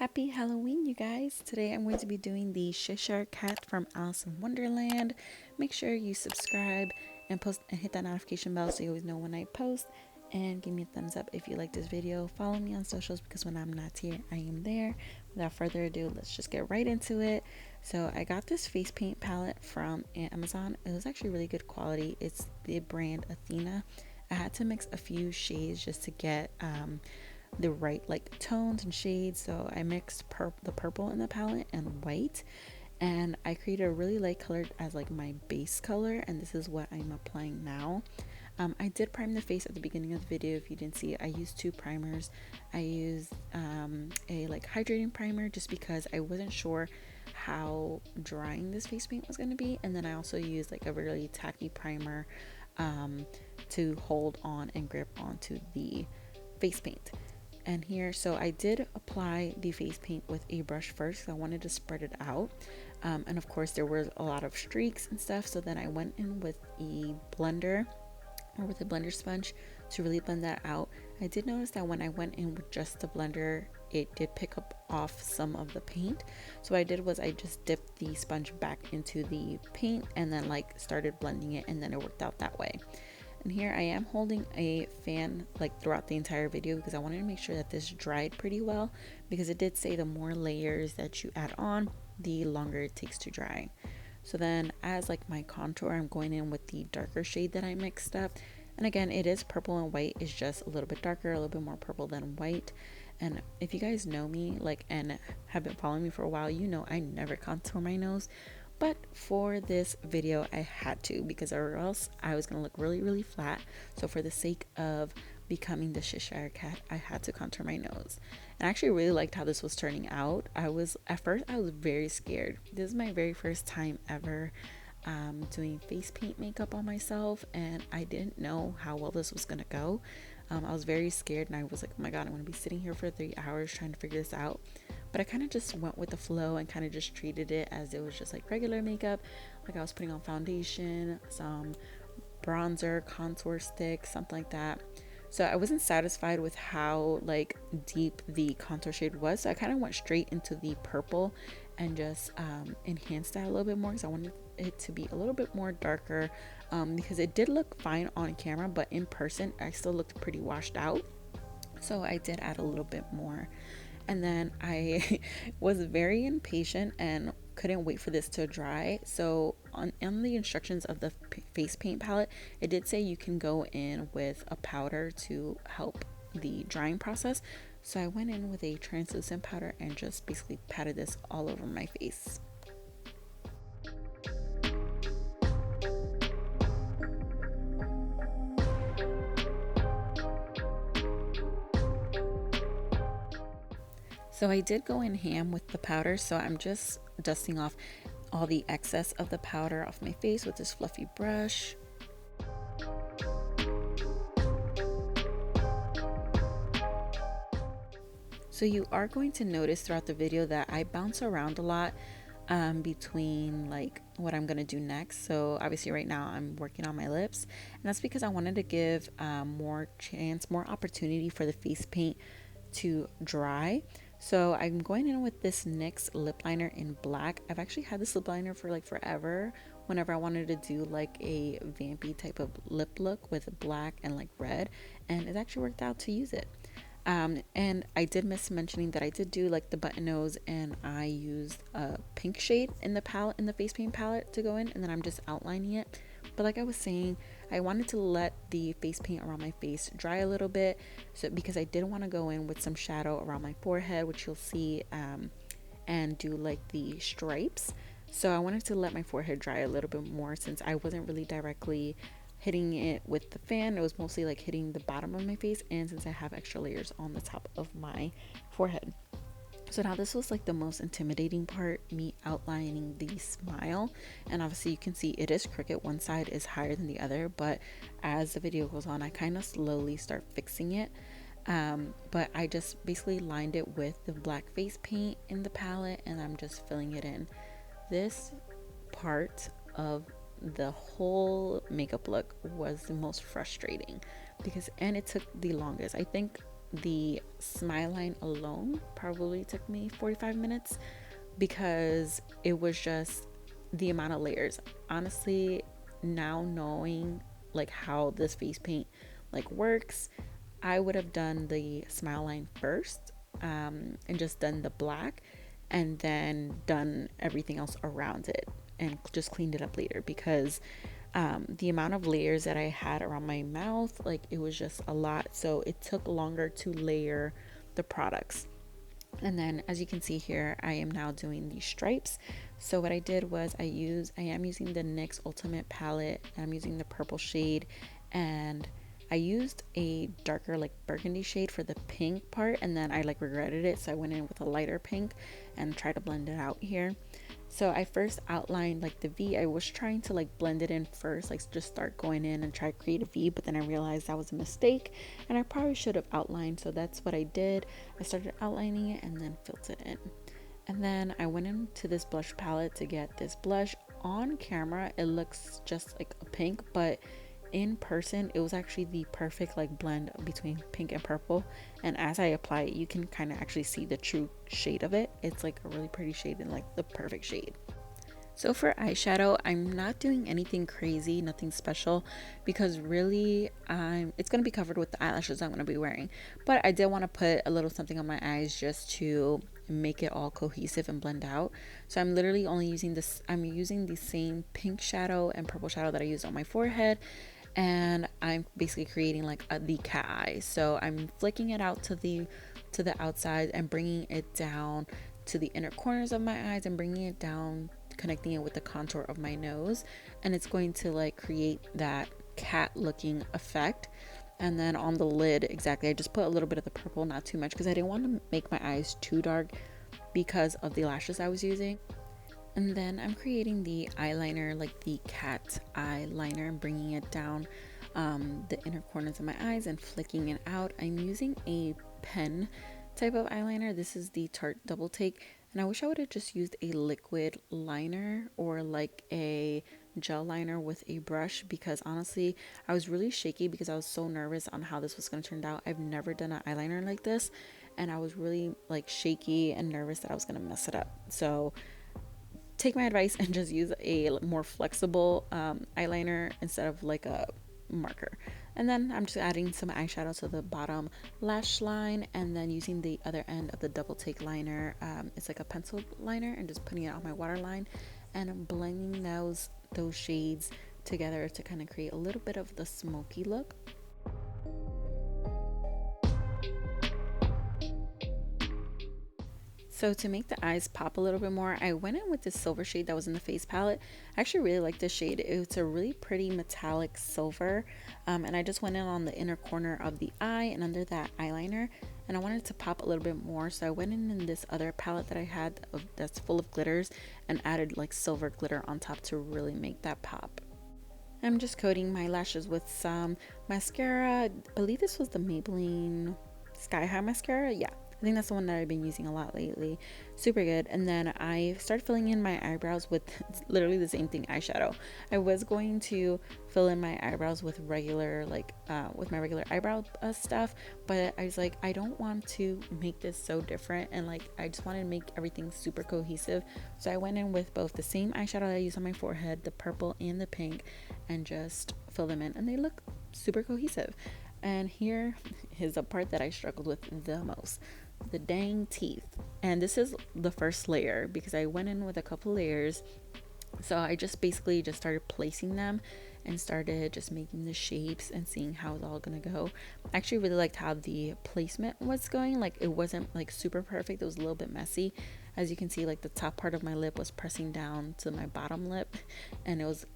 Happy Halloween, you guys. Today I'm going to be doing the Cheshire Cat from Alice in Wonderland. Make sure you subscribe and post and hit that notification bell so you always know when I post. And give me a thumbs up if you like this video. Follow me on socials because when I'm not here, I am there. Without further ado, let's just get right into it. So I got this face paint palette from Amazon. It was actually really good quality. It's the brand Athena. I had to mix a few shades just to get the right like tones and shades. So I mixed the purple in the palette and white, and I created a really light color as like my base color, and this is what I'm applying now. I did prime the face at the beginning of the video. If you didn't see it, I used two primers. I used a like hydrating primer just because I wasn't sure how drying this face paint was going to be, and then I also used like a really tacky primer to hold on and grip onto the face paint. And here, so I did apply the face paint with a brush first. I wanted to spread it out, and of course there was a lot of streaks and stuff, so then I went in with a blender or with a blender sponge to really blend that out. I did notice that when I went in with just the blender, it did pick up off some of the paint. So what I did was I just dipped the sponge back into the paint and then like started blending it, and then it worked out that way. And here I am holding a fan like throughout the entire video because I wanted to make sure that this dried pretty well, because it did say the more layers that you add on, the longer it takes to dry. So then as like my contour, I'm going in with the darker shade that I mixed up. And again, it is purple and white. It's just a little bit darker, a little bit more purple than white. And if you guys know me like and have been following me for a while, you know I never contour my nose. But for this video I had to, because or else I was gonna look really flat. So for the sake of becoming the Cheshire Cat, I had to contour my nose. And I actually really liked how this was turning out. At first I was very scared. This is my very first time ever doing face paint makeup on myself, and I didn't know how well this was gonna go. I was very scared, and I was like, oh my god, I'm gonna be sitting here for 3 hours trying to figure this out. But I kind of just went with the flow and kind of just treated it as it was just like regular makeup. Like I was putting on foundation, some bronzer, contour stick, something like that. So I wasn't satisfied with how like deep the contour shade was, so I kind of went straight into the purple and just enhanced that a little bit more because I wanted it to be a little bit more darker, because it did look fine on camera, but in person I still looked pretty washed out. So I did add a little bit more. And then I was very impatient and couldn't wait for this to dry. So on the instructions of the face paint palette, it did say you can go in with a powder to help the drying process. So I went in with a translucent powder and just basically patted this all over my face. So I did go in ham with the powder, so I'm just dusting off all the excess of the powder off my face with this fluffy brush. So you are going to notice throughout the video that I bounce around a lot between like what I'm gonna do next. So obviously right now I'm working on my lips, and that's because I wanted to give more opportunity for the face paint to dry. So I'm going in with this NYX lip liner in black. I've actually had this lip liner for like forever, whenever I wanted to do like a vampy type of lip look with black and like red, and it actually worked out to use it. And I did miss mentioning that I did do like the button nose, and I used a pink shade in the face paint palette to go in, and then I'm just outlining it. But like I was saying, I wanted to let the face paint around my face dry a little bit, so because I did want to go in with some shadow around my forehead, which you'll see, and do like the stripes. So I wanted to let my forehead dry a little bit more, since I wasn't really directly hitting it with the fan. It was mostly like hitting the bottom of my face, and since I have extra layers on the top of my forehead. So now this was like the most intimidating part, me outlining the smile. And obviously you can see it is crooked. One side is higher than the other, but as the video goes on, I kind of slowly start fixing it. But I just basically lined it with the black face paint in the palette, and I'm just filling it in. This part of the whole makeup look was the most frustrating, and it took the longest. I think the smile line alone probably took me 45 minutes because it was just the amount of layers. Honestly, now knowing like how this face paint like works, I would have done the smile line first, and just done the black and then done everything else around it and just cleaned it up later because the amount of layers that I had around my mouth, like it was just a lot. So it took longer to layer the products. And then as you can see here, I am now doing these stripes. So what I did was I am using the NYX Ultimate palette. I'm using the purple shade, and I used a darker like burgundy shade for the pink part, and then I like regretted it, so I went in with a lighter pink and tried to blend it out here. So I first outlined like the V. I was trying to like blend it in first, like just start going in and try to create a V, but then I realized that was a mistake and I probably should have outlined. So that's what I did. I started outlining it and then filled it in. And then I went into this blush palette to get this blush. On camera it looks just like a pink, but in person it was actually the perfect like blend between pink and purple, and as I apply it you can kind of actually see the true shade of it. It's like a really pretty shade and like the perfect shade. So for eyeshadow, I'm not doing anything crazy, nothing special, because really it's going to be covered with the eyelashes I'm going to be wearing, but I did want to put a little something on my eyes just to make it all cohesive and blend out. So I'm literally only using this, I'm using the same pink shadow and purple shadow that I used on my forehead, and I'm basically creating like the cat eye. So I'm flicking it out to the outside and bringing it down to the inner corners of my eyes and bringing it down, connecting it with the contour of my nose, and it's going to like create that cat looking effect. And then on the lid, exactly, I just put a little bit of the purple, not too much, because I didn't want to make my eyes too dark because of the lashes I was using. And then I'm creating the eyeliner, like the cat eyeliner, and bringing it down the inner corners of my eyes and flicking it out. I'm using a pen type of eyeliner. This is the Tarte Double Take, and I wish I would have just used a liquid liner or like a gel liner with a brush, because honestly I was really shaky because I was so nervous on how this was going to turn out. I've never done an eyeliner like this, and I was really like shaky and nervous that I was going to mess it up. So take my advice and just use a more flexible eyeliner instead of like a marker. And then I'm just adding some eyeshadow to the bottom lash line, and then using the other end of the Double Take liner, it's like a pencil liner, and just putting it on my waterline and I'm blending those shades together to kind of create a little bit of the smoky look. So to make the eyes pop a little bit more, I went in with this silver shade that was in the face palette. I actually really like this shade. It's a really pretty metallic silver, and I just went in on the inner corner of the eye and under that eyeliner, and I wanted to pop a little bit more, so I went in this other palette that I had that's full of glitters and added like silver glitter on top to really make that pop. I'm just coating my lashes with some mascara. I believe this was the Maybelline Sky High mascara. Yeah, I think that's the one that I've been using a lot lately. Super good. And then I started filling in my eyebrows with literally the same thing, eyeshadow. I was going to fill in my eyebrows with regular with my regular eyebrow stuff, but I was like, I don't want to make this so different, and like I just wanted to make everything super cohesive. So I went in with both the same eyeshadow that I use on my forehead, the purple and the pink, and just fill them in, and they look super cohesive. And here is the part that I struggled with the most, the dang teeth. And this is the first layer because I went in with a couple layers. So I just basically just started placing them and started just making the shapes and seeing how it's all gonna go. I actually really liked how the placement was going. Like it wasn't like super perfect, it was a little bit messy. As you can see, like the top part of my lip was pressing down to my bottom lip, and it was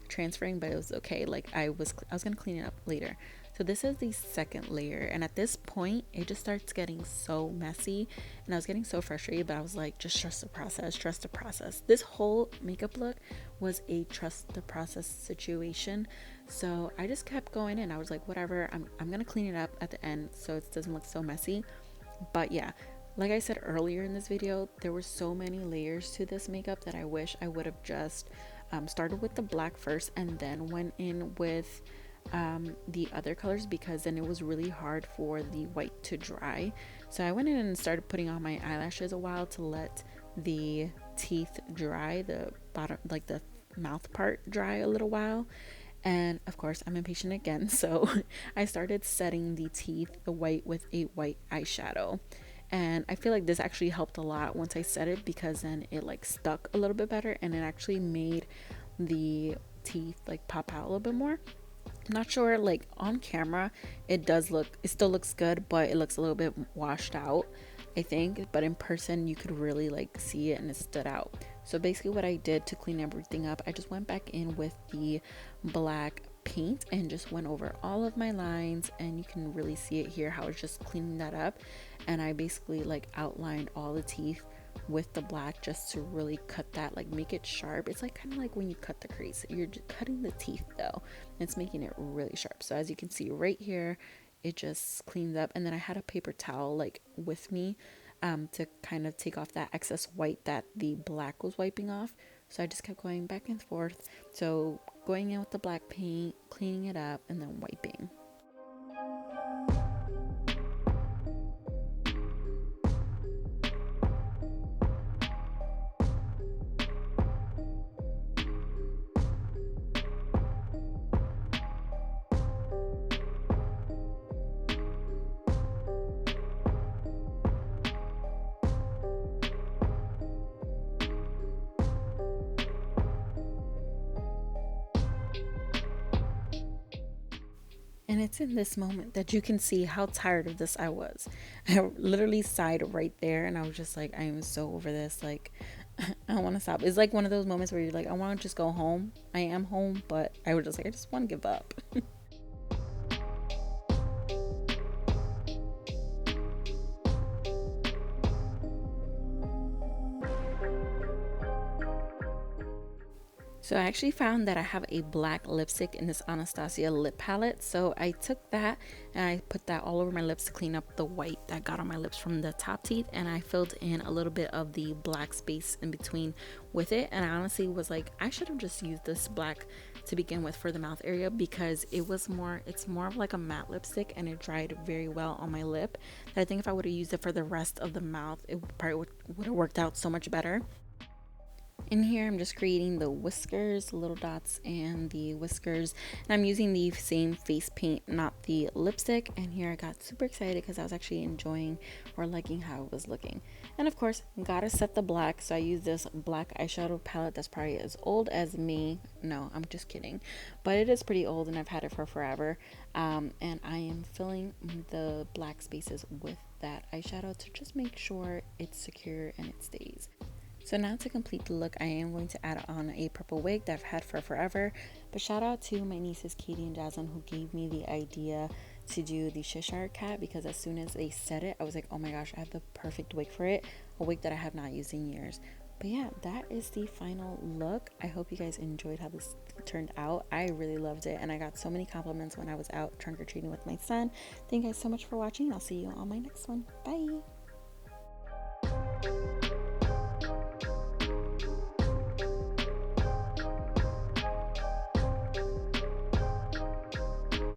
transferring, but it was okay. Like I was gonna clean it up later. So this is the second layer, and at this point it just starts getting so messy and I was getting so frustrated, but I was like, just trust the process. This whole makeup look was a trust the process situation. So I just kept going in. I was like, whatever, I'm gonna clean it up at the end so it doesn't look so messy. But yeah, like I said earlier in this video, there were so many layers to this makeup that I wish I would have just started with the black first and then went in with the other colors, because then it was really hard for the white to dry. So I went in and started putting on my eyelashes a while to let the teeth dry, the bottom, like the mouth part, dry a little while. And of course, I'm impatient again, so I started setting the teeth, the white, with a white eyeshadow. And I feel like this actually helped a lot once I set it, because then it like stuck a little bit better, and it actually made the teeth like pop out a little bit more. Not sure, like on camera it still looks good, but it looks a little bit washed out, I think. But in person you could really like see it, and it stood out. So basically what I did to clean everything up, I just went back in with the black paint and just went over all of my lines, and you can really see it here how it's just cleaning that up. And I basically like outlined all the teeth with the black, just to really cut that, like make it sharp. It's like kind of like when you cut the crease, you're just cutting the teeth though, it's making it really sharp. So as you can see right here, it just cleans up. And then I had a paper towel like with me, to kind of take off that excess white that the black was wiping off. So I just kept going back and forth, so going in with the black paint, cleaning it up, and then wiping. And it's in this moment that you can see how tired of this I was. I literally sighed right there, and I was just like, I am so over this. Like, I want to stop. It's like one of those moments where you're like, I want to just go home. I am home, but I was just like, I just want to give up. So I actually found that I have a black lipstick in this Anastasia lip palette. So I took that and I put that all over my lips to clean up the white that got on my lips from the top teeth. And I filled in a little bit of the black space in between with it. And I honestly was like, I should have just used this black to begin with for the mouth area, because it's more of like a matte lipstick, and it dried very well on my lip. And I think if I would have used it for the rest of the mouth, it probably would have worked out so much better. In here I'm just creating the whiskers, little dots and the whiskers, and I'm using the same face paint, not the lipstick. And here I got super excited because I was actually enjoying or liking how it was looking. And of course, gotta set the black, so I use this black eyeshadow palette that's probably as old as me. No, I'm just kidding, but it is pretty old and I've had it for forever. And I am filling the black spaces with that eyeshadow to just make sure it's secure and it stays. So now to complete the look, I am going to add on a purple wig that I've had for forever. But shout out to my nieces Katie and Jasmine, who gave me the idea to do the Cheshire Cat, because as soon as they said it, I was like, oh my gosh, I have the perfect wig for it. A wig that I have not used in years. But yeah, that is the final look. I hope you guys enjoyed how this turned out. I really loved it, and I got so many compliments when I was out trunk or treating with my son. Thank you guys so much for watching. I'll see you on my next one. Bye.